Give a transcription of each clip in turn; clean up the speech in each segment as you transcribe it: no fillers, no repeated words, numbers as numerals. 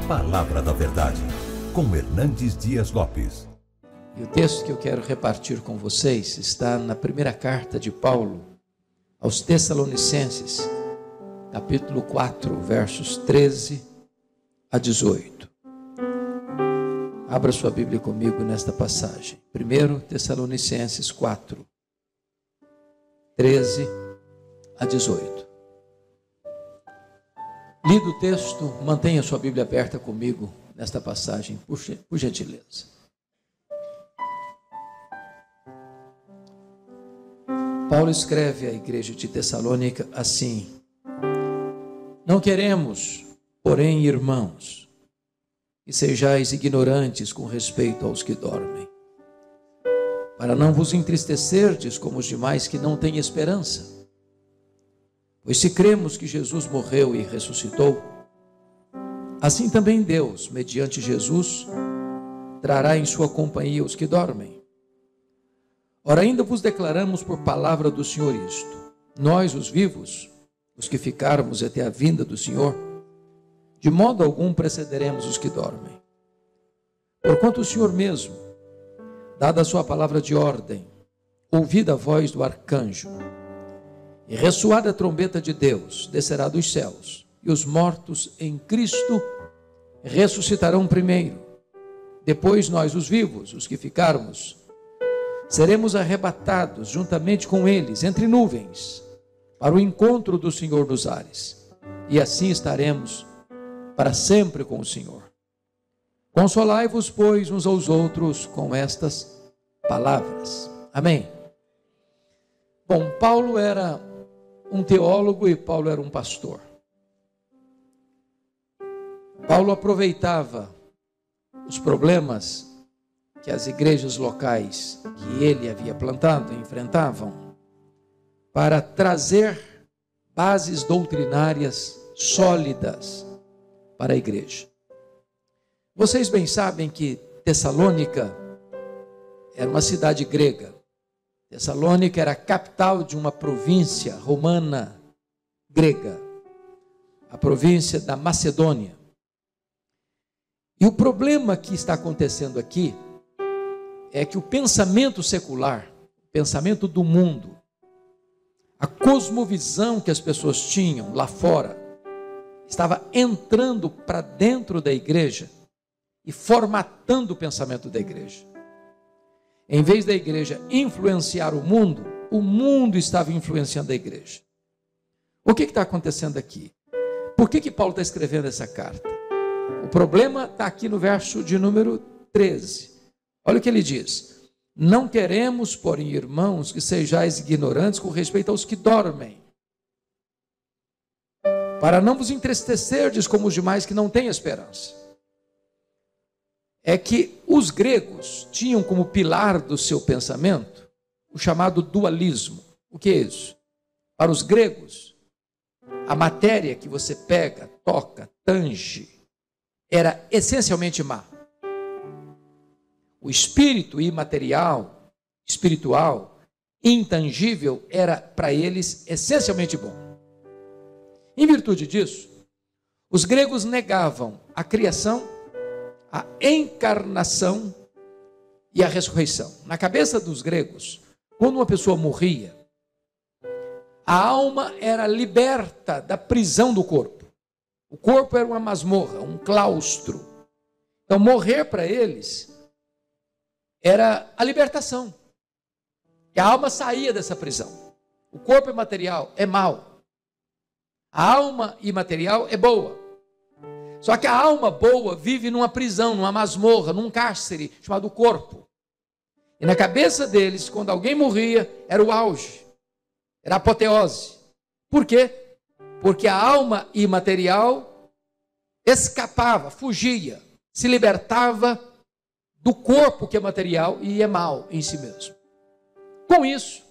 Palavra da Verdade, com Hernandes Dias Lopes. E o texto que eu quero repartir com vocês está na primeira carta de Paulo aos Tessalonicenses, capítulo 4, versos 13 a 18. Abra sua Bíblia comigo nesta passagem. 1 Tessalonicenses 4, 13 a 18. Lido o texto, mantenha sua Bíblia aberta comigo nesta passagem, por gentileza. Paulo escreve à igreja de Tessalônica assim: não queremos, porém, irmãos, que sejais ignorantes com respeito aos que dormem, para não vos entristecerdes como os demais que não têm esperança. Pois se cremos que Jesus morreu e ressuscitou, assim também Deus, mediante Jesus, trará em sua companhia os que dormem. Ora, ainda vos declaramos por palavra do Senhor isto: nós, os vivos, os que ficarmos até a vinda do Senhor, de modo algum precederemos os que dormem. Porquanto o Senhor mesmo, dada a sua palavra de ordem, ouvida a voz do arcanjo, e ressoada a trombeta de Deus, descerá dos céus, e os mortos em Cristo ressuscitarão primeiro. Depois nós, os vivos, os que ficarmos, seremos arrebatados juntamente com eles, entre nuvens, para o encontro do Senhor nos ares, e assim estaremos para sempre com o Senhor. Consolai-vos, pois, uns aos outros com estas palavras. Amém. Bom, Paulo era um teólogo e Paulo era um pastor. Paulo aproveitava os problemas que as igrejas locais que ele havia plantado enfrentavam para trazer bases doutrinárias sólidas para a igreja. Vocês bem sabem que Tessalônica era uma cidade grega. Tessalônica era a capital de uma província romana grega, a província da Macedônia. E o problema que está acontecendo aqui é que o pensamento secular, o pensamento do mundo, a cosmovisão que as pessoas tinham lá fora, estava entrando para dentro da igreja e formatando o pensamento da igreja. Em vez da igreja influenciar o mundo estava influenciando a igreja. O que está acontecendo aqui? Por que Paulo está escrevendo essa carta? O problema está aqui no verso de número 13. Olha o que ele diz: não queremos, porém, irmãos, que sejais ignorantes com respeito aos que dormem, para não vos entristecerdes como os demais que não têm esperança. É que os gregos tinham como pilar do seu pensamento o chamado dualismo. O que é isso? Para os gregos, a matéria que você pega, toca, tange, era essencialmente má. O espírito imaterial, espiritual, intangível, era para eles essencialmente bom. Em virtude disso, os gregos negavam a criação, a encarnação e a ressurreição. Na cabeça dos gregos, quando uma pessoa morria, a alma era liberta da prisão do corpo. O corpo era uma masmorra, um claustro. Então, morrer para eles era a libertação. E a alma saía dessa prisão. O corpo imaterial é mau. A alma imaterial é boa. Só que a alma boa vive numa prisão, numa masmorra, num cárcere chamado corpo. E na cabeça deles, quando alguém morria, era o auge, era a apoteose. Por quê? Porque a alma imaterial escapava, fugia, se libertava do corpo que é material e é mau em si mesmo. Com isso,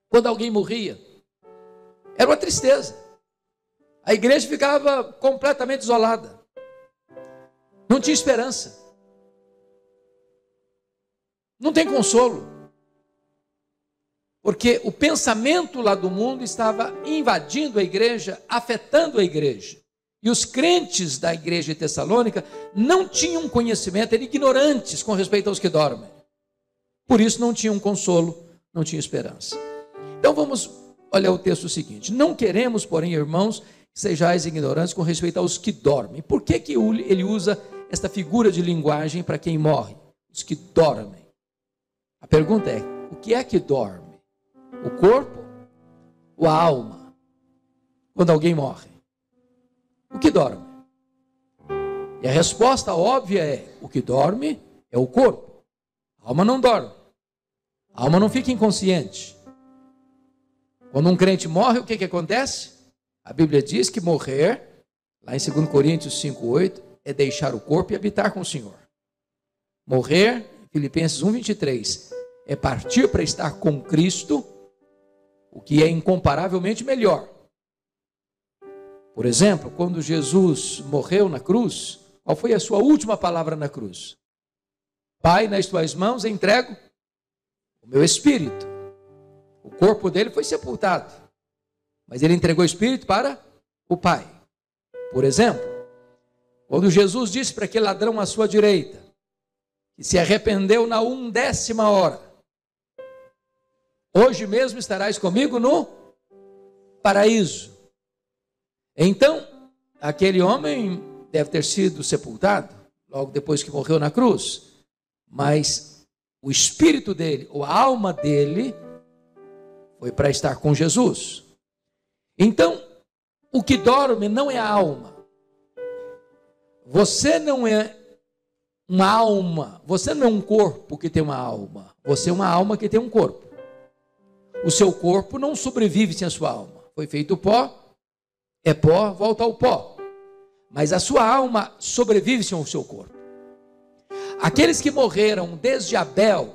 quando alguém morria, era uma tristeza. A igreja ficava completamente isolada. Não tinha esperança. Não tem consolo. Porque o pensamento lá do mundo estava invadindo a igreja, afetando a igreja. E os crentes da igreja de Tessalônica não tinham conhecimento, eram ignorantes com respeito aos que dormem. Por isso não tinham consolo, não tinham esperança. Então vamos olhar o texto seguinte. Não queremos, porém, irmãos, que sejais ignorantes com respeito aos que dormem. Por que ele usa esta figura de linguagem para quem morre? Os que dormem. A pergunta é, o que é que dorme? O corpo ou a alma? Quando alguém morre. O que dorme? E a resposta óbvia é, o que dorme é o corpo. A alma não dorme. A alma não fica inconsciente. Quando um crente morre, o que acontece? A Bíblia diz que morrer, lá em 2 Coríntios 5:8, é deixar o corpo e habitar com o Senhor. Morrer, Filipenses 1:23, é partir para estar com Cristo, o que é incomparavelmente melhor. Por exemplo, quando Jesus morreu na cruz, qual foi a sua última palavra na cruz? Pai, nas tuas mãos entrego o meu espírito. O corpo dele foi sepultado, mas ele entregou o espírito para o Pai. Por exemplo, quando Jesus disse para aquele ladrão à sua direita, que se arrependeu na 1/10 hora, hoje mesmo estarás comigo no paraíso. Então, aquele homem deve ter sido sepultado, logo depois que morreu na cruz, mas o espírito dele, ou a alma dele, foi para estar com Jesus. Então, o que dorme não é a alma. Você não é uma alma, você não é um corpo que tem uma alma, você é uma alma que tem um corpo. O seu corpo não sobrevive sem a sua alma. Foi feito pó, é pó, volta ao pó. Mas a sua alma sobrevive sem o seu corpo. Aqueles que morreram desde Abel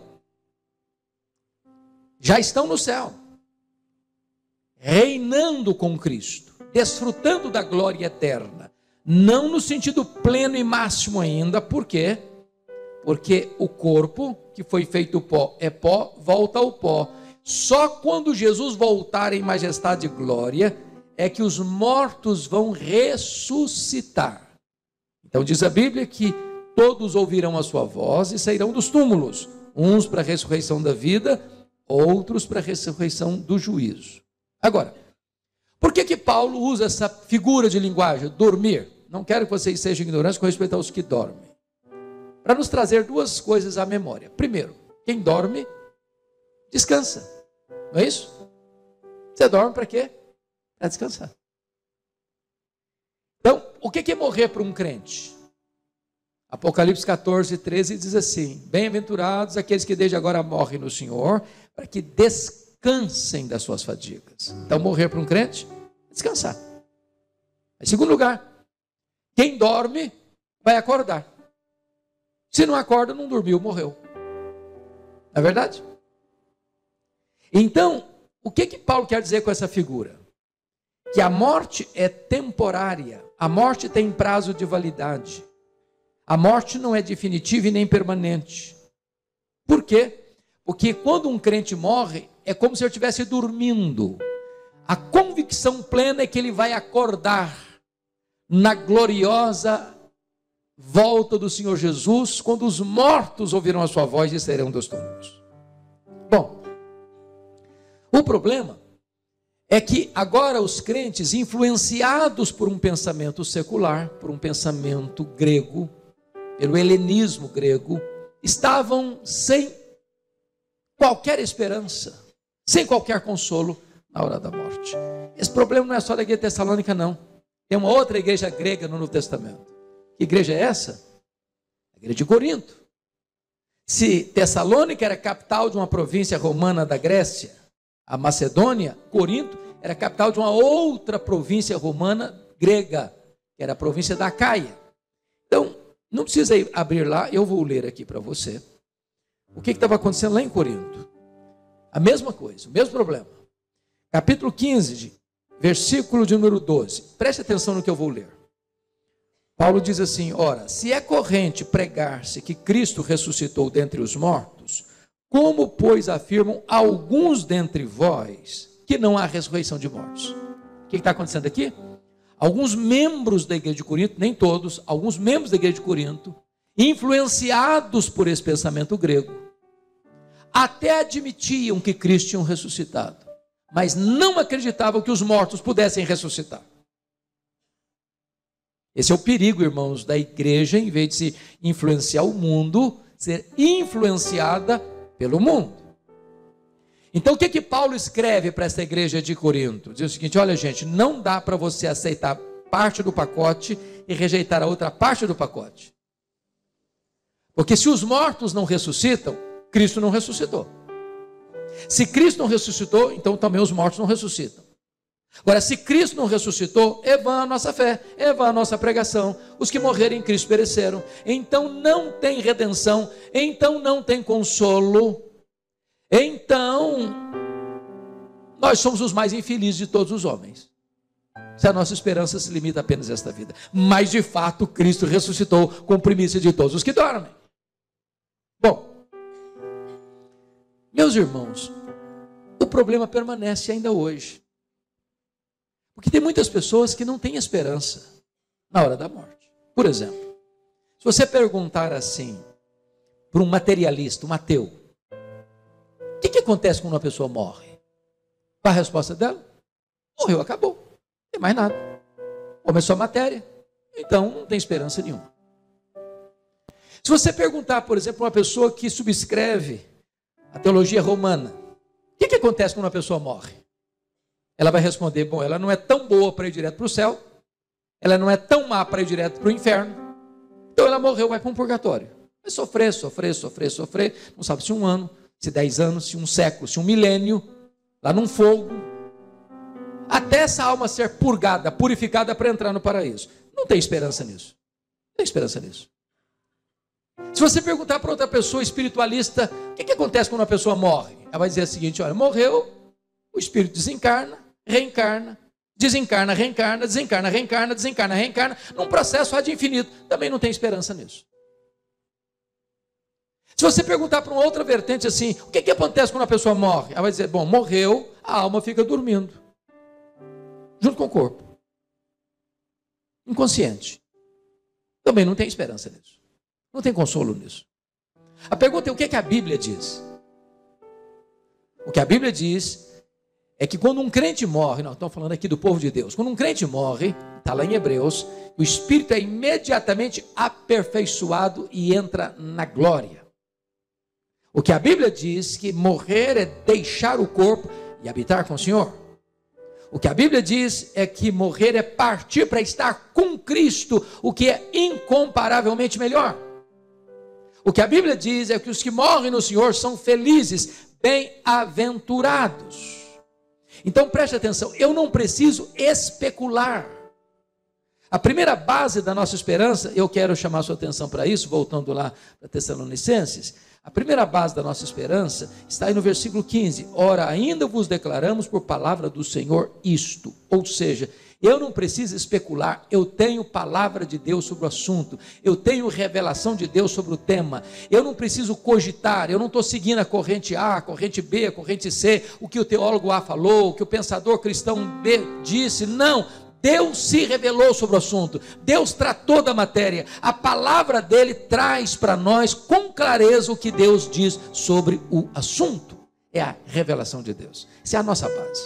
já estão no céu, reinando com Cristo, desfrutando da glória eterna. Não no sentido pleno e máximo ainda. Por quê? Porque o corpo que foi feito pó é pó, volta ao pó. Só quando Jesus voltar em majestade e glória é que os mortos vão ressuscitar. Então diz a Bíblia que todos ouvirão a sua voz e sairão dos túmulos, uns para a ressurreição da vida, outros para a ressurreição do juízo. Agora, por que Paulo usa essa figura de linguagem, dormir? Não quero que vocês sejam ignorantes com respeito aos que dormem. Para nos trazer duas coisas à memória. Primeiro, quem dorme, descansa. Não é isso? Você dorme para quê? Para descansar. Então, o que é morrer para um crente? Apocalipse 14:13 diz assim: bem-aventurados aqueles que desde agora morrem no Senhor, para que descansem das suas fadigas. Então, morrer para um crente, descansar. Em segundo lugar, quem dorme vai acordar. Se não acorda, não dormiu, morreu. Não é verdade? Então, o que Paulo quer dizer com essa figura? Que a morte é temporária, a morte tem prazo de validade, a morte não é definitiva e nem permanente. Por quê? Porque quando um crente morre, é como se ele estivesse dormindo. A convicção plena é que ele vai acordar na gloriosa volta do Senhor Jesus, quando os mortos ouvirão a sua voz e sairão dos túmulos. Bom, o problema é que agora os crentes, influenciados por um pensamento secular, por um pensamento grego, pelo helenismo grego, estavam sem qualquer esperança, sem qualquer consolo na hora da morte. Esse problema não é só da igreja tessalônica, não. Tem uma outra igreja grega no Novo Testamento. Que igreja é essa? A igreja de Corinto. Se Tessalônica era capital de uma província romana da Grécia, a Macedônia, Corinto, era capital de uma outra província romana grega, que era a província da Acaia. Então, não precisa abrir lá, eu vou ler aqui para você. O que estava acontecendo lá em Corinto? A mesma coisa, o mesmo problema. Capítulo 15, versículo de número 12. Preste atenção no que eu vou ler. Paulo diz assim: ora, se é corrente pregar-se que Cristo ressuscitou dentre os mortos, como, pois, afirmam alguns dentre vós que não há ressurreição de mortos? O que está acontecendo aqui? alguns membros da igreja de Corinto, nem todos, alguns membros da igreja de Corinto, influenciados por esse pensamento grego, até admitiam que Cristo tinha ressuscitado, mas não acreditavam que os mortos pudessem ressuscitar. Esse é o perigo, irmãos, da igreja, em vez de se influenciar o mundo, ser influenciada pelo mundo. Então o que Paulo escreve para essa igreja de Corinto? Diz o seguinte: olha, gente, não dá para você aceitar parte do pacote e rejeitar a outra parte do pacote. Porque se os mortos não ressuscitam, Cristo não ressuscitou. Se Cristo não ressuscitou, então também os mortos não ressuscitam. Agora, se Cristo não ressuscitou, é vã a nossa fé, é vã a nossa pregação. Os que morreram em Cristo pereceram. Então não tem redenção, então não tem consolo. Então, nós somos os mais infelizes de todos os homens, se a nossa esperança se limita apenas a esta vida. Mas de fato Cristo ressuscitou com primícia de todos os que dormem. Bom, meus irmãos, o problema permanece ainda hoje, porque tem muitas pessoas que não têm esperança na hora da morte. Por exemplo, se você perguntar assim para um materialista, um ateu, o que acontece quando uma pessoa morre? Qual a resposta dela? Morreu, acabou, não tem mais nada, começou a matéria, então não tem esperança nenhuma. Se você perguntar, por exemplo, uma pessoa que subscreve a teologia romana, o que acontece quando uma pessoa morre? Ela vai responder: bom, ela não é tão boa para ir direto para o céu, ela não é tão má para ir direto para o inferno, então ela morreu, vai para um purgatório. Vai sofrer, não sabe se 1 ano, se 10 anos, se 1 século, se 1 milênio, lá num fogo, até essa alma ser purgada, purificada para entrar no paraíso. Não tem esperança nisso. Não tem esperança nisso. Se você perguntar para outra pessoa espiritualista, o que acontece quando uma pessoa morre? Ela vai dizer o seguinte: olha, morreu, o espírito desencarna, reencarna, desencarna, reencarna, desencarna, reencarna, desencarna, reencarna, num processo ad infinito. Também não tem esperança nisso. Se você perguntar para uma outra vertente assim, o que acontece quando a pessoa morre? Ela vai dizer: bom, morreu, a alma fica dormindo, junto com o corpo, inconsciente. Também não tem esperança nisso. Não tem consolo nisso. A pergunta é: o que a Bíblia diz? O que a Bíblia diz é que quando um crente morre, nós estamos falando aqui do povo de Deus, quando um crente morre, está lá em Hebreus, o espírito é imediatamente aperfeiçoado e entra na glória. O que a Bíblia diz que morrer é deixar o corpo e habitar com o Senhor. O que a Bíblia diz é que morrer é partir para estar com Cristo, o que é incomparavelmente melhor. O que a Bíblia diz é que os que morrem no Senhor são felizes, bem-aventurados. Então preste atenção, eu não preciso especular. A primeira base da nossa esperança, eu quero chamar a sua atenção para isso, voltando lá para Tessalonicenses. A primeira base da nossa esperança está aí no versículo 15. Ora, ainda vos declaramos por palavra do Senhor isto. Ou seja, eu não preciso especular, eu tenho palavra de Deus sobre o assunto, eu tenho revelação de Deus sobre o tema, eu não preciso cogitar, eu não estou seguindo a corrente A, a corrente B, a corrente C, o que o teólogo A falou, o que o pensador cristão B disse. Não, Deus se revelou sobre o assunto, Deus tratou da matéria, a palavra dele traz para nós com clareza o que Deus diz sobre o assunto. É a revelação de Deus, essa é a nossa base.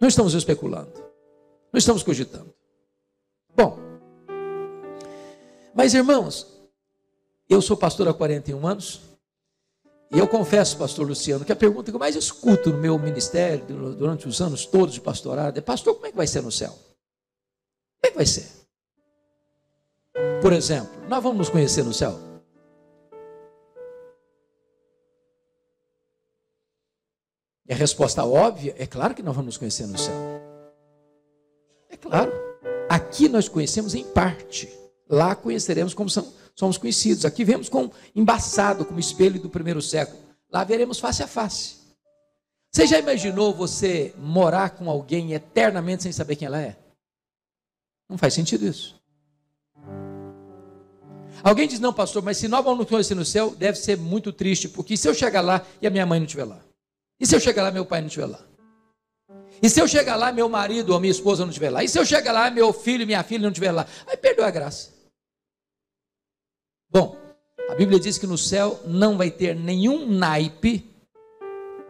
Não estamos especulando, não estamos cogitando. Bom, mas irmãos, eu sou pastor há 41 anos, e eu confesso, pastor Luciano, que a pergunta que eu mais escuto no meu ministério, durante os anos todos de pastorado, é: pastor, como é que vai ser no céu? Como é que vai ser? Por exemplo, nós vamos nos conhecer no céu? E a resposta óbvia é: claro que nós vamos nos conhecer no céu. É claro. Aqui nós conhecemos em parte. Lá conheceremos como somos conhecidos. Aqui vemos com embaçado, como espelho do primeiro século. Lá veremos face a face. Você já imaginou você morar com alguém eternamente sem saber quem ela é? Não faz sentido isso. Alguém diz: não, pastor, mas se nós vamos nos conhecer no céu, deve ser muito triste, porque se eu chegar lá e a minha mãe não estiver lá? E se eu chegar lá e meu pai não estiver lá? E se eu chegar lá, meu marido ou minha esposa não estiver lá? E se eu chegar lá, meu filho e minha filha não estiver lá? Aí perdeu a graça. Bom, a Bíblia diz que no céu não vai ter nenhum naipe,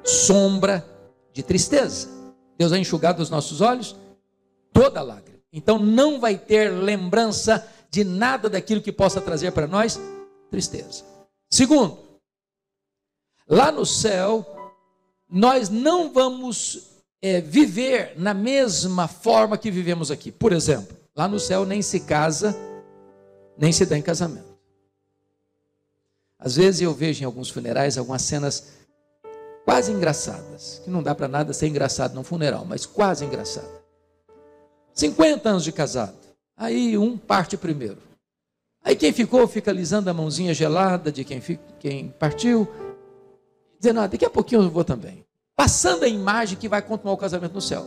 sombra de tristeza. Deus vai enxugar dos nossos olhos toda lágrima. Então não vai ter lembrança de nada daquilo que possa trazer para nós tristeza. Segundo, lá no céu, nós não vamos viver na mesma forma que vivemos aqui. Por exemplo, lá no céu nem se casa, nem se dá em casamento. Às vezes eu vejo em alguns funerais algumas cenas quase engraçadas, que não dá para nada ser engraçado num funeral, mas quase engraçado. 50 anos de casado, aí um parte primeiro. Aí quem ficou fica alisando a mãozinha gelada de quem partiu, dizendo, daqui a pouquinho eu vou também. Passando a imagem que vai continuar o casamento no céu.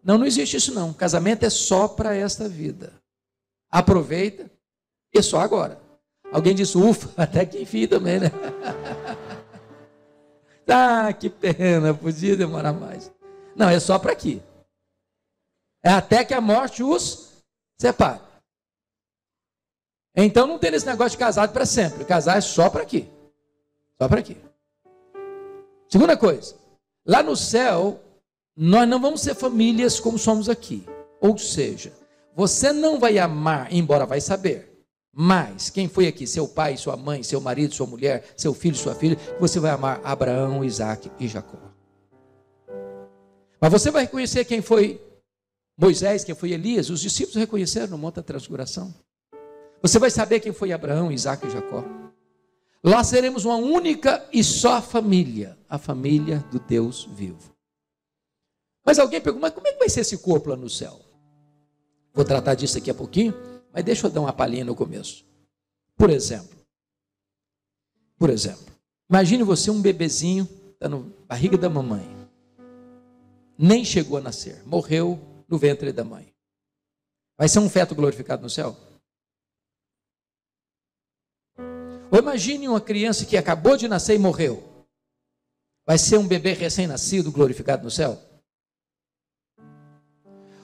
Não existe isso não. Casamento é só para esta vida. Aproveita e só agora. Alguém disse, ufa, até que enfim também, né? Que pena, podia demorar mais. Não, é só para aqui. É até que a morte os separe. Então não tem esse negócio de casado para sempre. Casar é só para aqui. Só para aqui. Segunda coisa, lá no céu, nós não vamos ser famílias como somos aqui. Ou seja, você não vai amar, embora vai saber, mas quem foi aqui, seu pai, sua mãe, seu marido, sua mulher, seu filho, sua filha, você vai amar Abraão, Isaac e Jacó. Mas você vai reconhecer quem foi Moisés, quem foi Elias, os discípulos reconheceram no Monte da Transfiguração. Você vai saber quem foi Abraão, Isaac e Jacó. Lá seremos uma única e só família, a família do Deus vivo. Mas alguém pergunta, mas como é que vai ser esse corpo lá no céu? Vou tratar disso daqui a pouquinho, mas deixa eu dar uma palhinha no começo. Por exemplo, imagine você um bebezinho, está na barriga da mamãe, nem chegou a nascer, morreu no ventre da mãe. Vai ser um feto glorificado no céu? Ou imagine uma criança que acabou de nascer e morreu. Vai ser um bebê recém-nascido glorificado no céu?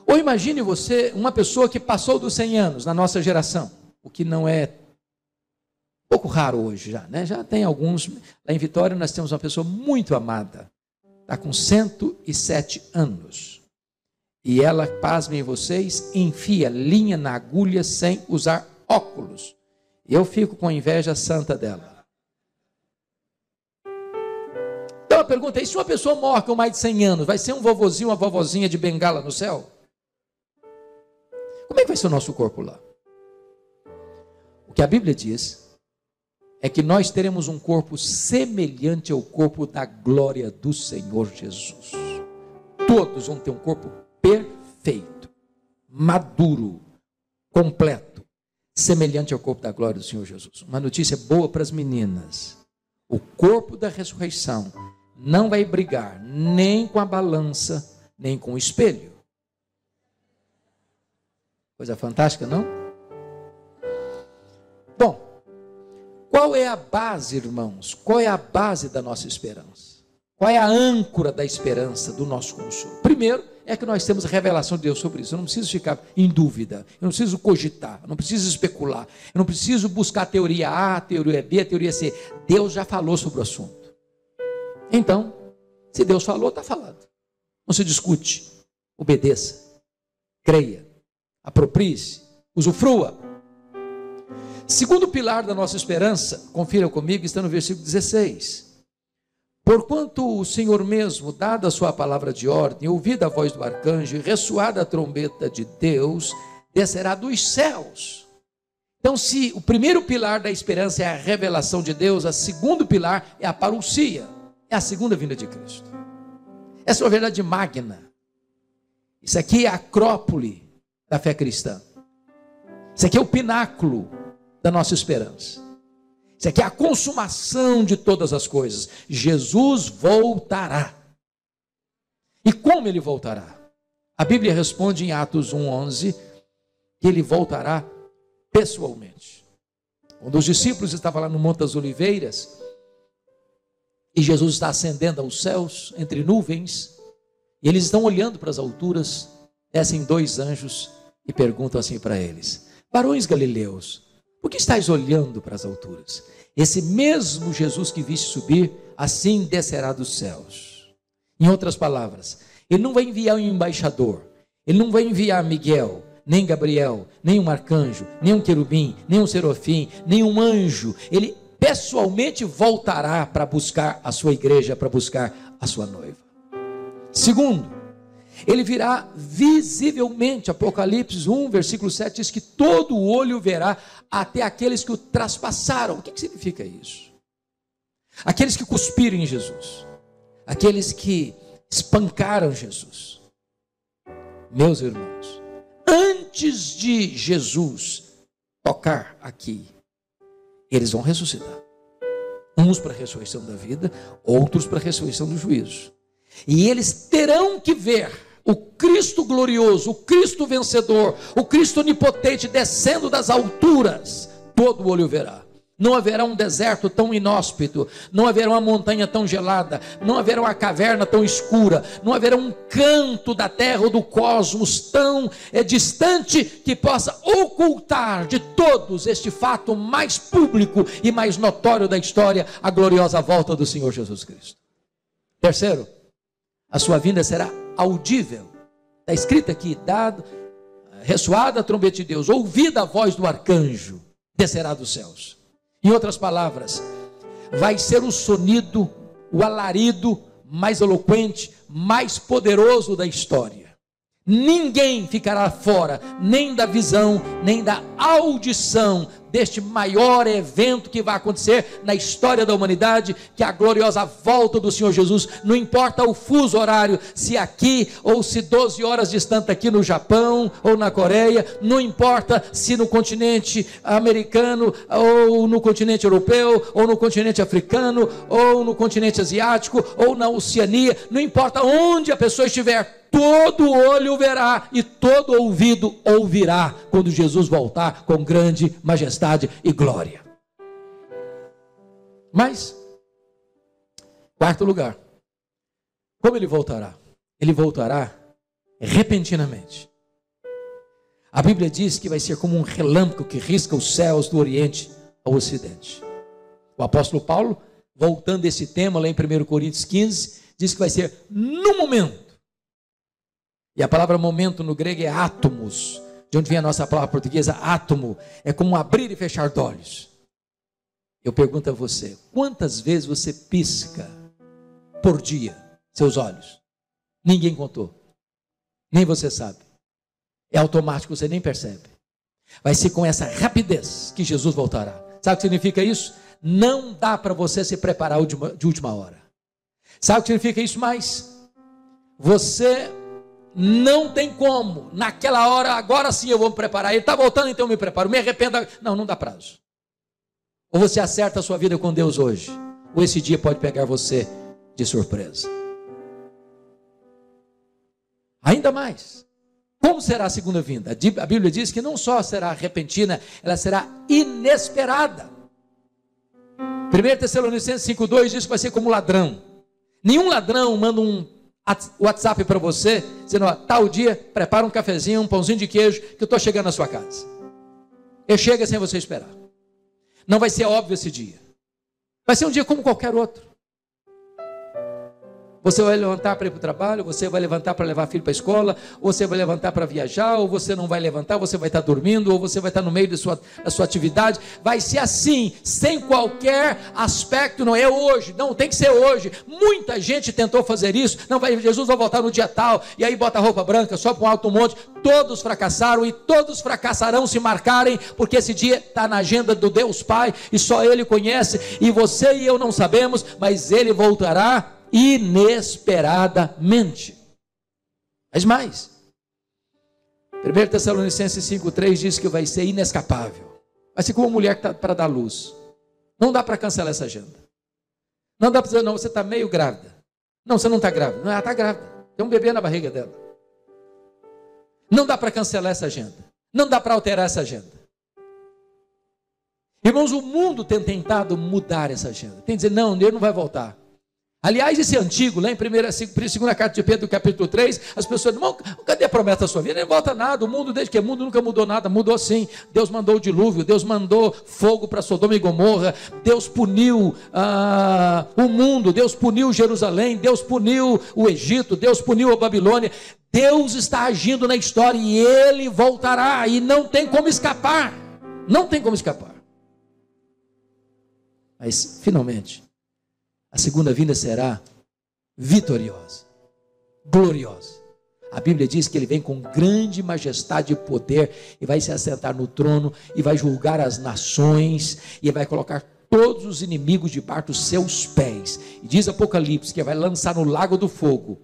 Ou imagine você uma pessoa que passou dos 100 anos na nossa geração, o que não é pouco raro hoje já, né? Já tem alguns. Lá em Vitória nós temos uma pessoa muito amada, está com 107 anos. E ela, pasmem vocês, enfia linha na agulha sem usar óculos. Eu fico com inveja santa dela. Então a pergunta é, e se uma pessoa morre com mais de 100 anos, vai ser um vovozinho, uma vovozinha de bengala no céu? Como é que vai ser o nosso corpo lá? O que a Bíblia diz é que nós teremos um corpo semelhante ao corpo da glória do Senhor Jesus. Todos vão ter um corpo perfeito, maduro, completo, semelhante ao corpo da glória do Senhor Jesus. Uma notícia boa para as meninas: o corpo da ressurreição não vai brigar nem com a balança, nem com o espelho. Coisa fantástica, não? Bom, qual é a base, irmãos? Qual é a base da nossa esperança? Qual é a âncora da esperança, do nosso consolo? Primeiro, é que nós temos a revelação de Deus sobre isso. Eu não preciso ficar em dúvida, eu não preciso cogitar, eu não preciso especular, eu não preciso buscar a teoria A, a teoria B, a teoria C. Deus já falou sobre o assunto. Então, se Deus falou, está falado. Não se discute, obedeça, creia, aproprie-se, usufrua. Segundo pilar da nossa esperança, confira comigo, está no versículo 16. Porquanto o Senhor mesmo, dada a sua palavra de ordem, ouvida a voz do arcanjo e ressoada a trombeta de Deus, descerá dos céus. Então, se o primeiro pilar da esperança é a revelação de Deus, o segundo pilar é a parousia, é a segunda vinda de Cristo. Essa é uma verdade magna. Isso aqui é a acrópole da fé cristã. Isso aqui é o pináculo da nossa esperança. Isso aqui é a consumação de todas as coisas. Jesus voltará. E como ele voltará? A Bíblia responde em Atos 1:11 que ele voltará pessoalmente. Quando os discípulos estavam lá no Monte das Oliveiras e Jesus está ascendendo aos céus entre nuvens, E eles estão olhando para as alturas, descem 2 anjos e perguntam assim para eles: varões galileus, por que estáis olhando para as alturas? Esse mesmo Jesus que viste subir, assim descerá dos céus. Em outras palavras, ele não vai enviar um embaixador, ele não vai enviar Miguel, nem Gabriel, nem um arcanjo, nem um querubim, nem um serafim, nem um anjo. Ele pessoalmente voltará para buscar a sua igreja, para buscar a sua noiva. Segundo, ele virá visivelmente. Apocalipse 1, versículo 7 diz que todo olho verá, até aqueles que o traspassaram. O que significa isso? Aqueles que cuspiram em Jesus, aqueles que espancaram Jesus. Meus irmãos, antes de Jesus tocar aqui, eles vão ressuscitar. Uns para a ressurreição da vida, outros para a ressurreição do juízo. E eles terão que ver o Cristo glorioso, o Cristo vencedor, o Cristo onipotente descendo das alturas. Todo olho verá. Não haverá um deserto tão inóspito, não haverá uma montanha tão gelada, não haverá uma caverna tão escura, não haverá um canto da terra ou do cosmos tão distante que possa ocultar de todos este fato mais público e mais notório da história, a gloriosa volta do Senhor Jesus Cristo. Terceiro, a sua vinda será audível. Está escrito aqui: dado, ressoada a trombeta de Deus, ouvida a voz do arcanjo, descerá dos céus. Em outras palavras, vai ser o sonido, o alarido mais eloquente, mais poderoso da história. Ninguém ficará fora, nem da visão, nem da audição deste maior evento que vai acontecer na história da humanidade, que é a gloriosa volta do Senhor Jesus. Não importa o fuso horário, se aqui ou se 12 horas distante aqui no Japão ou na Coreia, não importa se no continente americano ou no continente europeu ou no continente africano ou no continente asiático ou na Oceania, não importa onde a pessoa estiver, todo olho verá e todo ouvido ouvirá quando Jesus voltar com grande majestade e glória. Mas, quarto lugar, como ele voltará? Ele voltará repentinamente. A Bíblia diz que vai ser como um relâmpago que risca os céus do Oriente ao Ocidente. O apóstolo Paulo, voltando a esse tema lá em 1 Coríntios 15, diz que vai ser no momento. E a palavra momento no grego é átomos, de onde vem a nossa palavra portuguesa, átomo, é como um abrir e fechar de olhos. Eu pergunto a você, quantas vezes você pisca por dia seus olhos? Ninguém contou, nem você sabe. É automático, você nem percebe. Vai ser com essa rapidez que Jesus voltará. Sabe o que significa isso? Não dá para você se preparar de última hora. Sabe o que significa isso mais? Você não tem como, naquela hora, agora sim eu vou me preparar. Ele está voltando, então eu me preparo, me arrependo. Não dá prazo. Ou você acerta a sua vida com Deus hoje, ou esse dia pode pegar você de surpresa. Ainda mais, como será a segunda vinda? A Bíblia diz que não só será repentina, ela será inesperada. 1 Tessalonicenses 5,2 diz que vai ser como ladrão. Nenhum ladrão manda um WhatsApp para você, dizendo: ó, tal dia, prepara um cafezinho, um pãozinho de queijo, que eu estou chegando na sua casa. Ele chega sem você esperar. Não vai ser óbvio esse dia. Vai ser um dia como qualquer outro. Você vai levantar para ir para o trabalho, você vai levantar para levar filho para a escola, ou você vai levantar para viajar, ou você não vai levantar, você vai estar dormindo, ou você vai estar no meio da sua atividade. Vai ser assim, sem qualquer aspecto. Não é hoje, não tem que ser hoje. Muita gente tentou fazer isso. Não, Jesus vai voltar no dia tal, e aí bota a roupa branca, sobe para um alto monte. Todos fracassaram e todos fracassarão se marcarem, porque esse dia está na agenda do Deus Pai, e só Ele conhece, e você e eu não sabemos, mas Ele voltará inesperadamente. Mas mais, 1 Tessalonicenses 5,3 diz que vai ser inescapável. Vai ser como uma mulher que está para dar luz. Não dá para cancelar essa agenda. Não dá para dizer: não, você está meio grávida. Não, você não está grávida. Não, ela está grávida, tem um bebê na barriga dela. Não dá para cancelar essa agenda. Não dá para alterar essa agenda. Irmãos, o mundo tem tentado mudar essa agenda. Tem que dizer: não, ele não vai voltar. Aliás, esse antigo, lá em 2ª carta de Pedro, capítulo 3, as pessoas dizem, cadê a promessa da sua vida? Nem volta nada, o mundo desde que é mundo nunca mudou nada, mudou sim. Deus mandou o dilúvio, Deus mandou fogo para Sodoma e Gomorra, Deus puniu o mundo, Deus puniu Jerusalém, Deus puniu o Egito, Deus puniu a Babilônia. Deus está agindo na história e Ele voltará, e não tem como escapar, não tem como escapar. Mas, finalmente, a segunda vinda será vitoriosa, gloriosa. A Bíblia diz que Ele vem com grande majestade e poder, e vai se assentar no trono, e vai julgar as nações, e vai colocar todos os inimigos debaixo dos seus pés. E diz Apocalipse que vai lançar no lago do fogo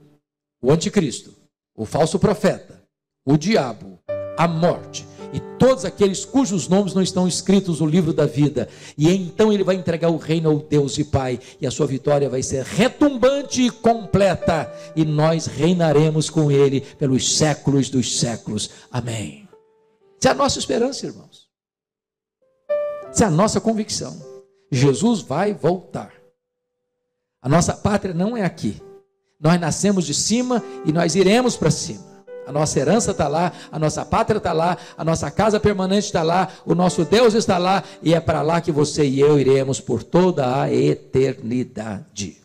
o anticristo, o falso profeta, o diabo, a morte, e todos aqueles cujos nomes não estão escritos no livro da vida. E então Ele vai entregar o reino ao Deus e Pai, e a sua vitória vai ser retumbante e completa, e nós reinaremos com Ele pelos séculos dos séculos. Amém. Essa é a nossa esperança, irmãos. Essa é a nossa convicção. Jesus vai voltar. A nossa pátria não é aqui. Nós nascemos de cima e nós iremos para cima. A nossa herança está lá, a nossa pátria está lá, a nossa casa permanente está lá, o nosso Deus está lá, e é para lá que você e eu iremos por toda a eternidade.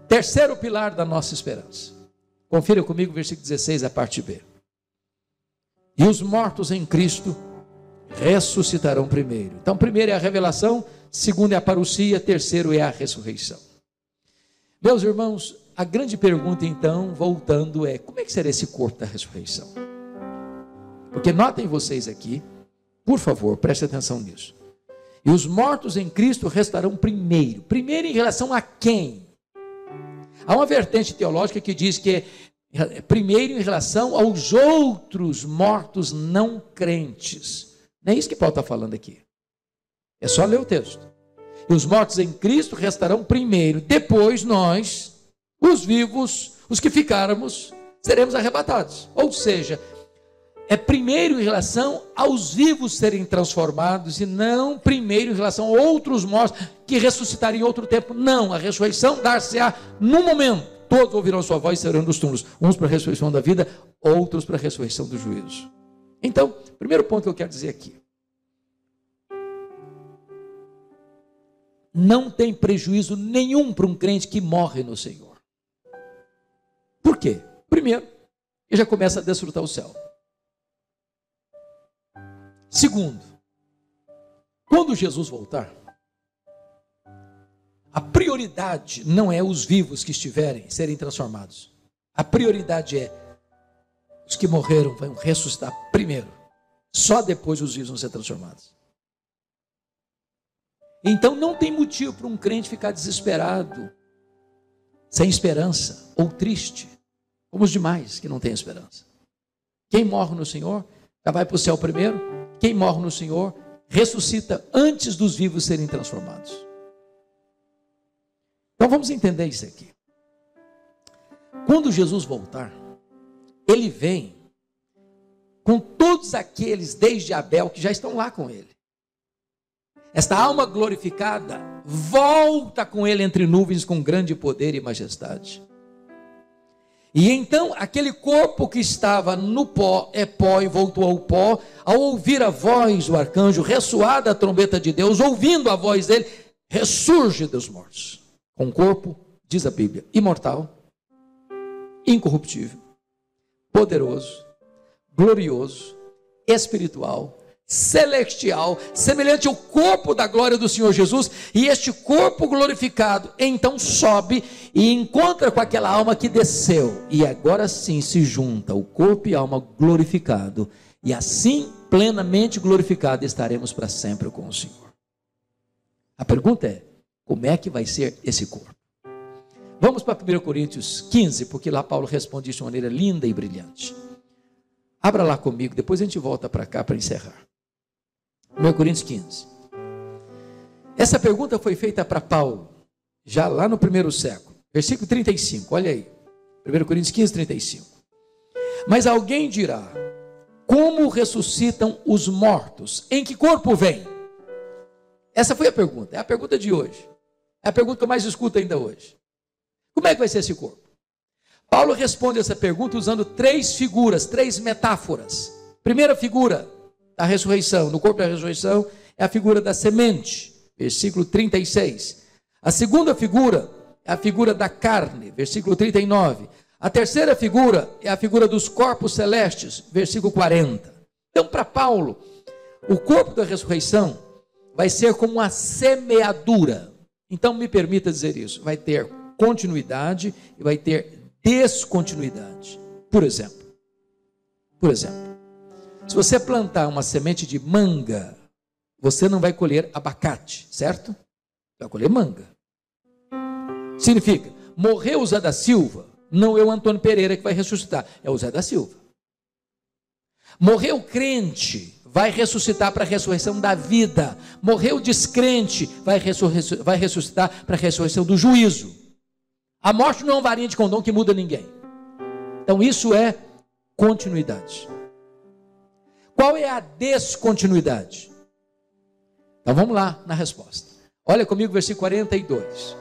Terceiro pilar da nossa esperança. Confira comigo o versículo 16, a parte B. E os mortos em Cristo ressuscitarão primeiro. Então, primeiro é a revelação, segundo é a parousia, terceiro é a ressurreição. Meus irmãos, a grande pergunta então, voltando, é: como é que será esse corpo da ressurreição? Porque notem vocês aqui, por favor, prestem atenção nisso. E os mortos em Cristo restarão primeiro. Primeiro em relação a quem? Há uma vertente teológica que diz que é primeiro em relação aos outros mortos não crentes. Não é isso que Paulo está falando aqui. É só ler o texto. E os mortos em Cristo restarão primeiro. Depois nós, os vivos, os que ficarmos, seremos arrebatados. Ou seja, é primeiro em relação aos vivos serem transformados, e não primeiro em relação a outros mortos que ressuscitarem em outro tempo. Não, a ressurreição dar-se-á no momento. Todos ouvirão sua voz e sairão dos túmulos. Uns para a ressurreição da vida, outros para a ressurreição do juízo. Então, primeiro ponto que eu quero dizer aqui. Não tem prejuízo nenhum para um crente que morre no Senhor. Por quê? Primeiro, ele já começa a desfrutar o céu. Segundo, quando Jesus voltar, a prioridade não é os vivos que estiverem serem transformados. A prioridade é os que morreram vão ressuscitar primeiro. Só depois os vivos vão ser transformados. Então não tem motivo para um crente ficar desesperado, sem esperança ou triste, como os demais que não têm esperança. Quem morre no Senhor já vai para o céu primeiro. Quem morre no Senhor ressuscita antes dos vivos serem transformados. Então vamos entender isso aqui. Quando Jesus voltar, Ele vem com todos aqueles desde Abel que já estão lá com Ele. Esta alma glorificada volta com Ele entre nuvens com grande poder e majestade. E então aquele corpo que estava no pó é pó e voltou ao pó. Ao ouvir a voz do arcanjo, ressoada a trombeta de Deus, ouvindo a voz dele, ressurge dos mortos. Com um corpo, diz a Bíblia, imortal, incorruptível, poderoso, glorioso, espiritual, celestial, semelhante ao corpo da glória do Senhor Jesus. E este corpo glorificado então sobe e encontra com aquela alma que desceu, e agora sim se junta o corpo e a alma glorificado, e assim plenamente glorificado estaremos para sempre com o Senhor. A pergunta é: como é que vai ser esse corpo? Vamos para 1 Coríntios 15, porque lá Paulo responde isso de maneira linda e brilhante. Abra lá comigo, depois a gente volta para cá para encerrar. 1 Coríntios 15. Essa pergunta foi feita para Paulo, já lá no primeiro século. Versículo 35, olha aí. 1 Coríntios 15, 35. Mas alguém dirá: como ressuscitam os mortos? Em que corpo vêm? Essa foi a pergunta, é a pergunta de hoje. É a pergunta que eu mais escuto ainda hoje. Como é que vai ser esse corpo? Paulo responde essa pergunta usando 3 figuras, 3 metáforas. Primeira figura da ressurreição, no corpo da ressurreição, é a figura da semente, versículo 36. A segunda figura é a figura da carne, versículo 39. A terceira figura é a figura dos corpos celestes, versículo 40. Então, para Paulo, o corpo da ressurreição vai ser como uma semeadura. Então, me permita dizer isso, vai ter continuidade e vai ter descontinuidade. Por exemplo, se você plantar uma semente de manga, você não vai colher abacate, certo? Vai colher manga. Significa, morreu o Zé da Silva, não é o Antônio Pereira que vai ressuscitar, é o Zé da Silva. Morreu o crente, vai ressuscitar para a ressurreição da vida. Morreu o descrente, vai ressuscitar para a ressurreição do juízo. A morte não é uma varinha de condão que muda ninguém. Então isso é continuidade. Qual é a descontinuidade? Então vamos lá na resposta. Olha comigo o versículo 42.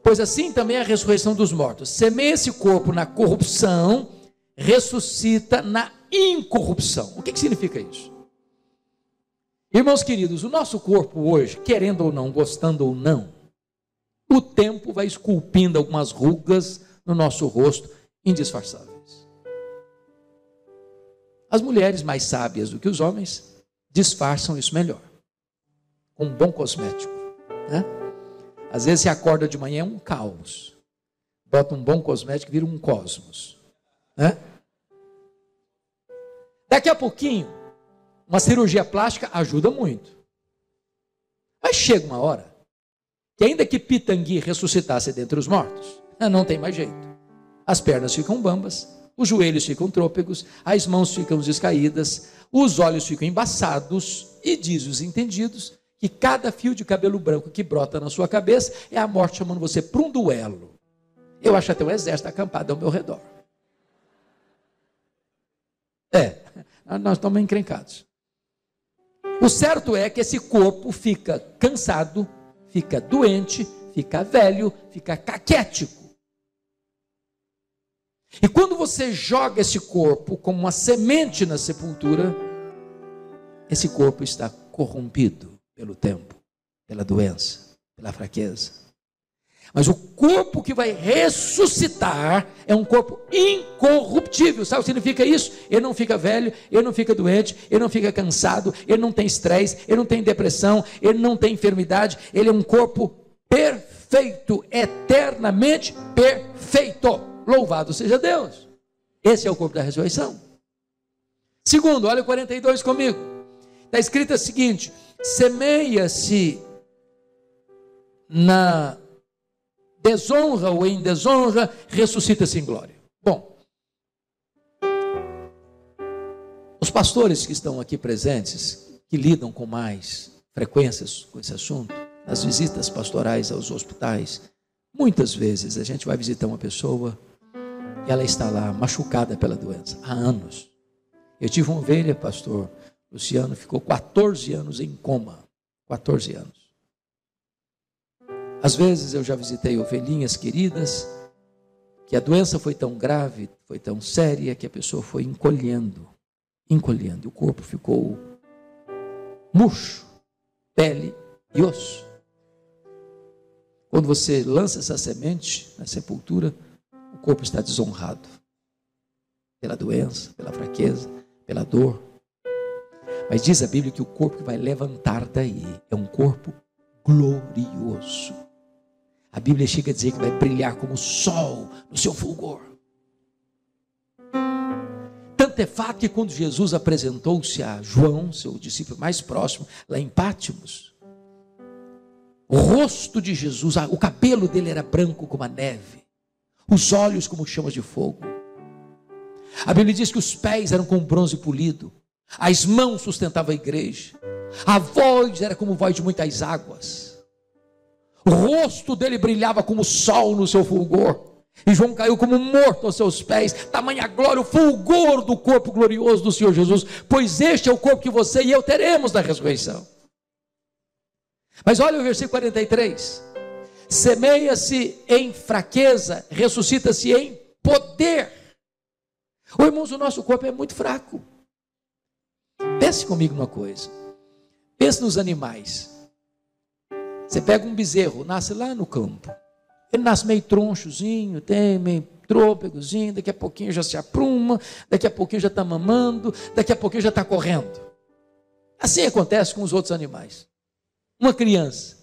Pois assim também é a ressurreição dos mortos. Semeia esse corpo na corrupção, ressuscita na incorrupção. O que significa isso? Irmãos queridos, o nosso corpo hoje, querendo ou não, gostando ou não, o tempo vai esculpindo algumas rugas no nosso rosto, indisfarçáveis. As mulheres mais sábias do que os homens disfarçam isso melhor, com um bom cosmético, né? Às vezes você acorda de manhã, é um caos. Bota um bom cosmético e vira um cosmos, né? Daqui a pouquinho, uma cirurgia plástica ajuda muito. Mas chega uma hora que ainda que Pitangui ressuscitasse dentre os mortos, não tem mais jeito. As pernas ficam bambas, os joelhos ficam trôpegos, as mãos ficam descaídas, os olhos ficam embaçados, e diz os entendidos que cada fio de cabelo branco que brota na sua cabeça é a morte chamando você para um duelo. Eu acho até um exército acampado ao meu redor. Nós estamos encrencados. O certo é que esse corpo fica cansado, fica doente, fica velho, fica caquético. E quando você joga esse corpo como uma semente na sepultura, esse corpo está corrompido pelo tempo, pela doença, pela fraqueza. Mas o corpo que vai ressuscitar é um corpo incorruptível. Sabe o que significa isso? Ele não fica velho, ele não fica doente, ele não fica cansado, ele não tem estresse, ele não tem depressão, ele não tem enfermidade. Ele é um corpo perfeito, eternamente perfeito. Louvado seja Deus. Esse é o corpo da ressurreição. Segundo, olha o 42 comigo. Está escrito o seguinte: semeia-se na desonra ou em desonra, ressuscita-se em glória. Bom, os pastores que estão aqui presentes, que lidam com mais frequências com esse assunto, nas visitas pastorais aos hospitais, muitas vezes a gente vai visitar uma pessoa e ela está lá machucada pela doença há anos. Eu tive uma ovelha, pastor Luciano, ficou 14 anos em coma. 14 anos. Às vezes eu já visitei ovelhinhas queridas, que a doença foi tão grave, foi tão séria, que a pessoa foi encolhendo, e o corpo ficou murcho, pele e osso. Quando você lança essa semente na sepultura, o corpo está desonrado, pela doença, pela fraqueza, pela dor. Mas diz a Bíblia que o corpo que vai levantar daí é um corpo glorioso. A Bíblia chega a dizer que vai brilhar como o sol no seu fulgor. Tanto é fato que quando Jesus apresentou-se a João, seu discípulo mais próximo, lá em Pátimos, o rosto de Jesus, o cabelo dele era branco como a neve, os olhos como chamas de fogo. A Bíblia diz que os pés eram como bronze polido, as mãos sustentavam a igreja, a voz era como voz de muitas águas. O rosto dele brilhava como o sol no seu fulgor. E João caiu como morto aos seus pés. Tamanha glória, o fulgor do corpo glorioso do Senhor Jesus. Pois este é o corpo que você e eu teremos na ressurreição. Mas olha o versículo 43. Semeia-se em fraqueza, ressuscita-se em poder. Ô irmãos, o nosso corpo é muito fraco. Pense comigo numa coisa. Pense nos animais. Você pega um bezerro, nasce lá no campo. Ele nasce meio tronchozinho, tem meio trôpegozinho, daqui a pouquinho já se apruma, daqui a pouquinho já está mamando, daqui a pouquinho já está correndo. Assim acontece com os outros animais. Uma criança,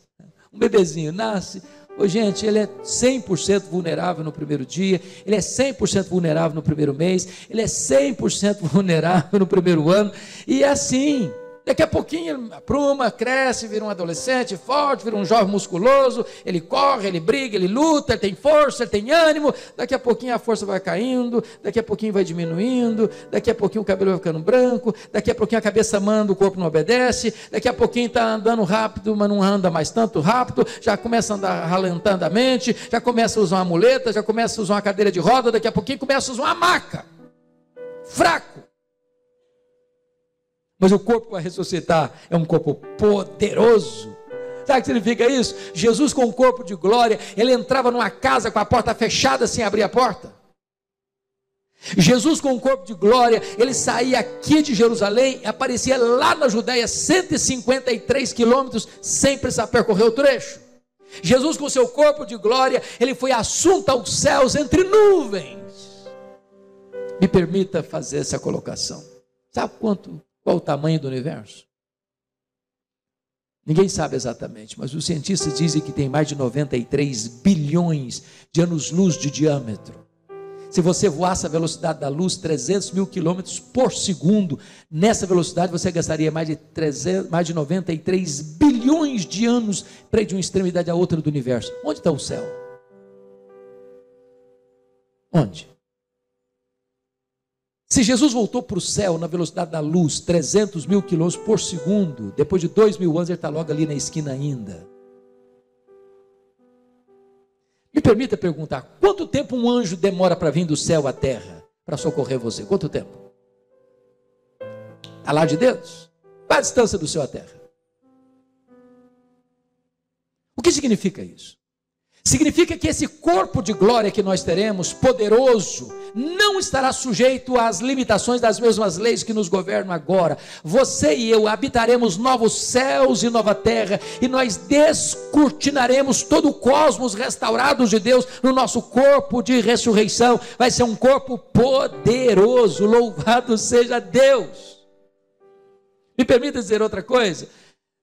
um bebezinho nasce, gente, ele é 100% vulnerável no primeiro dia, ele é 100% vulnerável no primeiro mês, ele é 100% vulnerável no primeiro ano, e é assim. Daqui a pouquinho ele apruma, cresce, vira um adolescente forte, vira um jovem musculoso, ele corre, ele briga, ele luta, ele tem força, ele tem ânimo, daqui a pouquinho a força vai caindo, daqui a pouquinho vai diminuindo, daqui a pouquinho o cabelo vai ficando branco, daqui a pouquinho a cabeça manda, o corpo não obedece, daqui a pouquinho está andando rápido, mas não anda mais tanto rápido, já começa a andar ralentadamente, já começa a usar uma muleta, já começa a usar uma cadeira de roda, daqui a pouquinho começa a usar uma maca, fraco. Mas o corpo que vai ressuscitar é um corpo poderoso. Sabe o que significa isso? Jesus com um corpo de glória, ele entrava numa casa com a porta fechada sem abrir a porta. Jesus com um corpo de glória, ele saía aqui de Jerusalém e aparecia lá na Judéia, 153 quilômetros, sem precisar percorrer o trecho. Jesus com seu corpo de glória, ele foi assunto aos céus entre nuvens. Me permita fazer essa colocação. Sabe qual o tamanho do universo? Ninguém sabe exatamente, mas os cientistas dizem que tem mais de 93 bilhões de anos-luz de diâmetro. Se você voasse a velocidade da luz, 300 mil quilômetros por segundo, nessa velocidade você gastaria mais de 93 bilhões de anos para ir de uma extremidade à outra do universo. Onde está o céu? Onde? Se Jesus voltou para o céu na velocidade da luz, 300 mil quilômetros por segundo, depois de 2.000 anos ele está logo ali na esquina ainda. Me permita perguntar, quanto tempo um anjo demora para vir do céu à terra, para socorrer você? Quanto tempo? Está lá de Deus? Qual a distância do céu à terra? O que significa isso? Significa que esse corpo de glória que nós teremos, poderoso, não estará sujeito às limitações das mesmas leis que nos governam agora. Você e eu habitaremos novos céus e nova terra, e nós descortinaremos todo o cosmos restaurado de Deus no nosso corpo de ressurreição. Vai ser um corpo poderoso, louvado seja Deus. Me permita dizer outra coisa?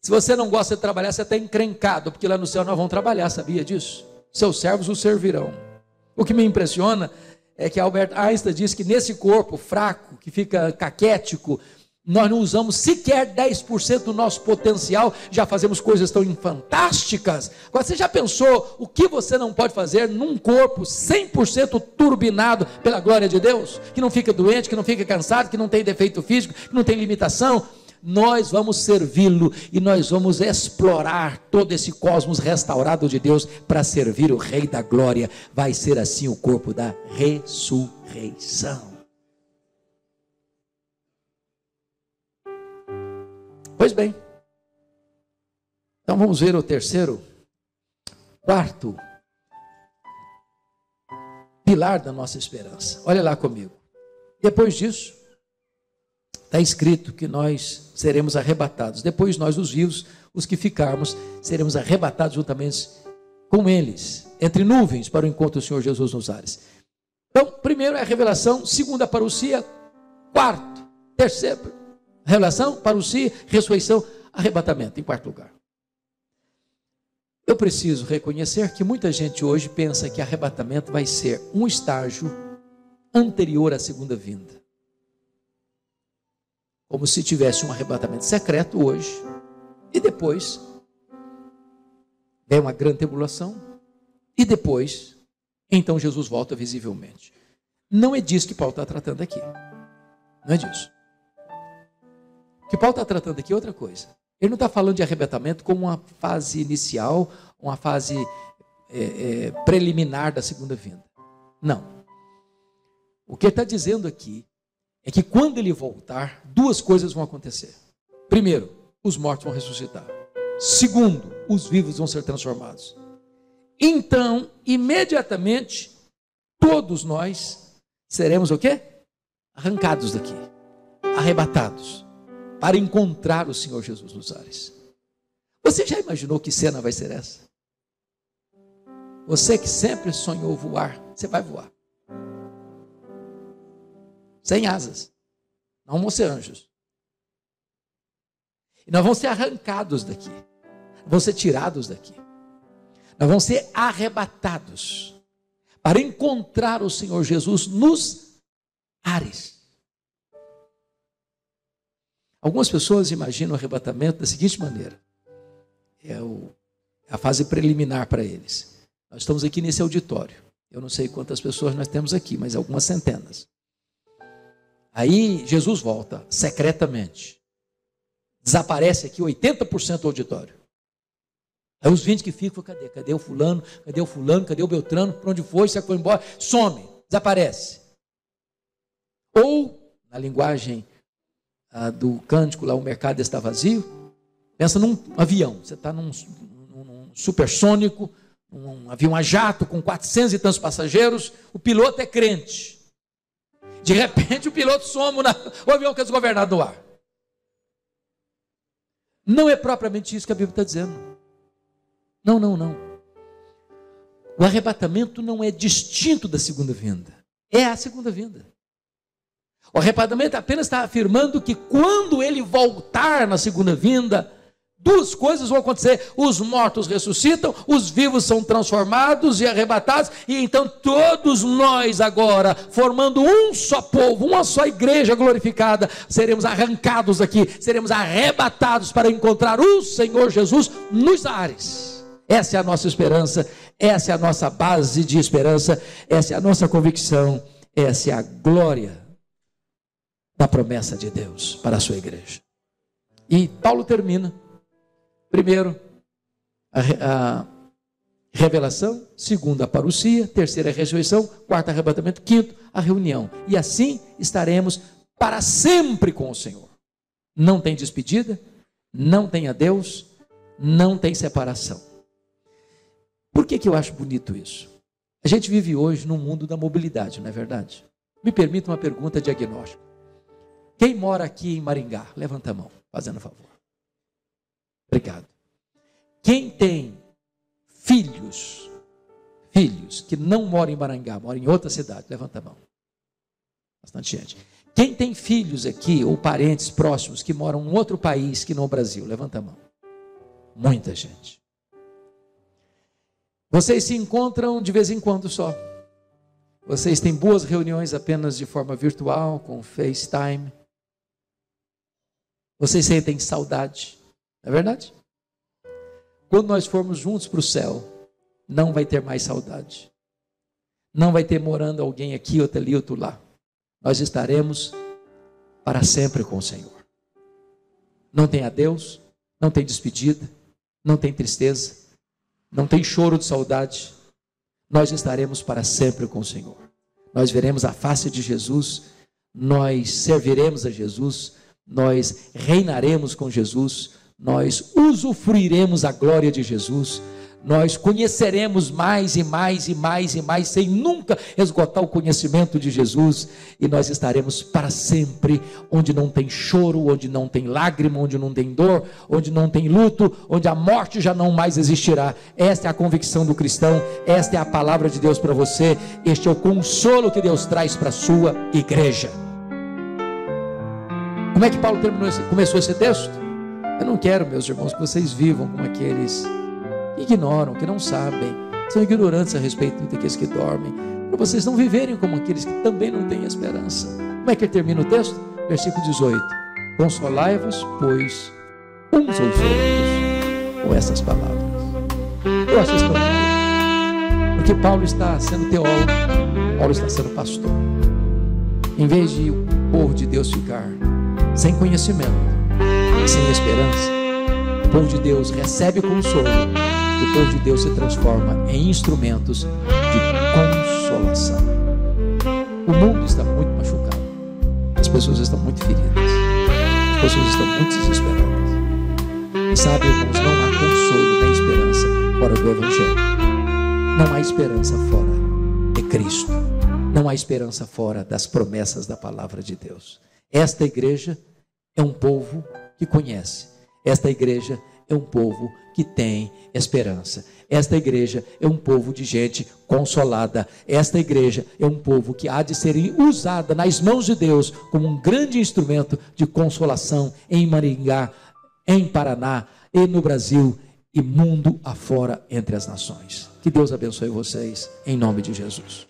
Se você não gosta de trabalhar, você está encrencado, porque lá no céu nós vamos trabalhar, sabia disso? Seus servos o servirão. O que me impressiona é que Albert Einstein diz que nesse corpo fraco, que fica caquético, nós não usamos sequer 10% do nosso potencial, já fazemos coisas tão fantásticas. Agora, você já pensou o que você não pode fazer num corpo 100% turbinado pela glória de Deus? Que não fica doente, que não fica cansado, que não tem defeito físico, que não tem limitação? Nós vamos servi-lo e nós vamos explorar todo esse cosmos restaurado de Deus para servir o Rei da Glória. Vai ser assim o corpo da ressurreição. Pois bem, então vamos ver o quarto pilar da nossa esperança. Olha lá comigo. Depois disso, está escrito que nós seremos arrebatados. Depois nós, os vivos, os que ficarmos, seremos arrebatados juntamente com eles, entre nuvens, para o encontro do Senhor Jesus nos ares. Então, primeiro é a revelação, segundo a parousia, quarto, terceiro, revelação, parousia, ressurreição, arrebatamento, em quarto lugar. Eu preciso reconhecer que muita gente hoje pensa que arrebatamento vai ser um estágio anterior à segunda vinda. Como se tivesse um arrebatamento secreto hoje, e depois vem uma grande tribulação, e depois, então Jesus volta visivelmente. Não é disso que Paulo está tratando aqui. Não é disso. O que Paulo está tratando aqui é outra coisa. Ele não está falando de arrebatamento como uma fase inicial, uma fase preliminar da segunda vinda. Não. O que ele está dizendo aqui é que quando ele voltar, duas coisas vão acontecer. Primeiro, os mortos vão ressuscitar. Segundo, os vivos vão ser transformados. então, imediatamente, todos nós seremos o quê? Arrancados daqui, arrebatados, para encontrar o Senhor Jesus nos ares. Você já imaginou que cena vai ser essa? Você que sempre sonhou voar, você vai voar. Sem asas. Não vão ser anjos. E nós vamos ser arrancados daqui. Vamos ser tirados daqui. Nós vamos ser arrebatados para encontrar o Senhor Jesus nos ares. Algumas pessoas imaginam o arrebatamento da seguinte maneira. É a fase preliminar para eles. Nós estamos aqui nesse auditório. Eu não sei quantas pessoas nós temos aqui, mas algumas centenas. Aí Jesus volta secretamente. Desaparece aqui 80% do auditório. Aí os 20 que ficam, cadê? Cadê o fulano? Cadê o fulano? Cadê o Beltrano? Para onde foi? Você foi embora? Some, desaparece. Ou, na linguagem do cântico lá, o mercado está vazio. Pensa num avião. Você está num supersônico, um avião a jato com 400 e tantos passageiros. O piloto é crente. De repente o piloto some, o avião quer desgovernar no ar. Não é propriamente isso que a Bíblia está dizendo. Não. O arrebatamento não é distinto da segunda vinda. É a segunda vinda. O arrebatamento apenas está afirmando que quando ele voltar na segunda vinda, duas coisas vão acontecer: os mortos ressuscitam, os vivos são transformados e arrebatados, e então todos nós agora, formando um só povo, uma só igreja glorificada, seremos arrancados aqui, seremos arrebatados para encontrar o Senhor Jesus nos ares. Essa é a nossa esperança, essa é a nossa base de esperança, essa é a nossa convicção, essa é a glória da promessa de Deus para a sua igreja. E Paulo termina. Primeiro, a revelação. Segundo, a parousia. Terceiro, a ressurreição. Quarto, arrebatamento. Quinto, a reunião. E assim estaremos para sempre com o Senhor. Não tem despedida, não tem adeus, não tem separação. Por que eu acho bonito isso? A gente vive hoje num mundo da mobilidade, não é verdade? Me permita uma pergunta diagnóstica. Quem mora aqui em Maringá? Levanta a mão, fazendo favor. Obrigado. Quem tem filhos que não moram em Maringá, moram em outra cidade, levanta a mão. Bastante gente. Quem tem filhos aqui, ou parentes próximos, que moram em outro país que não o Brasil, levanta a mão. Muita gente. Vocês se encontram de vez em quando só. Vocês têm boas reuniões apenas de forma virtual, com FaceTime. Vocês sentem saudade. Não é verdade? Quando nós formos juntos para o céu, não vai ter mais saudade. Não vai ter morando alguém aqui, outro ali, outro lá. Nós estaremos para sempre com o Senhor. Não tem adeus, não tem despedida, não tem tristeza, não tem choro de saudade. Nós estaremos para sempre com o Senhor. Nós veremos a face de Jesus, nós serviremos a Jesus, nós reinaremos com Jesus, nós usufruiremos a glória de Jesus, nós conheceremos mais e mais e mais e mais, sem nunca esgotar o conhecimento de Jesus, e nós estaremos para sempre, onde não tem choro, onde não tem lágrima, onde não tem dor, onde não tem luto, onde a morte já não mais existirá. Esta é a convicção do cristão, esta é a palavra de Deus para você, este é o consolo que Deus traz para a sua igreja. Como é que Paulo começou esse texto? Eu não quero, meus irmãos, que vocês vivam como aqueles que ignoram, que não sabem, são ignorantes a respeito daqueles que dormem, para vocês não viverem como aqueles que também não têm esperança. Como é que ele termina o texto? Versículo 18: consolai-vos, pois, uns aos outros, com essas palavras. Eu acho isso tão bonito, porque Paulo está sendo teólogo, Paulo está sendo pastor. Em vez de o povo de Deus ficar sem conhecimento, sem esperança, o povo de Deus recebe consolo, e o povo de Deus se transforma em instrumentos de consolação. O mundo está muito machucado, as pessoas estão muito feridas, as pessoas estão muito desesperadas. E sabe, irmãos, não há consolo nem esperança fora do Evangelho. Não há esperança fora de Cristo. Não há esperança fora das promessas da palavra de Deus. Esta igreja é um povo que conhece. Esta igreja é um povo que tem esperança. Esta igreja é um povo de gente consolada. Esta igreja é um povo que há de ser usada nas mãos de Deus como um grande instrumento de consolação em Maringá, em Paraná e no Brasil e mundo afora entre as nações. Que Deus abençoe vocês em nome de Jesus.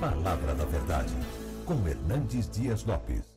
Palavra da Verdade, com Hernandes Dias Lopes.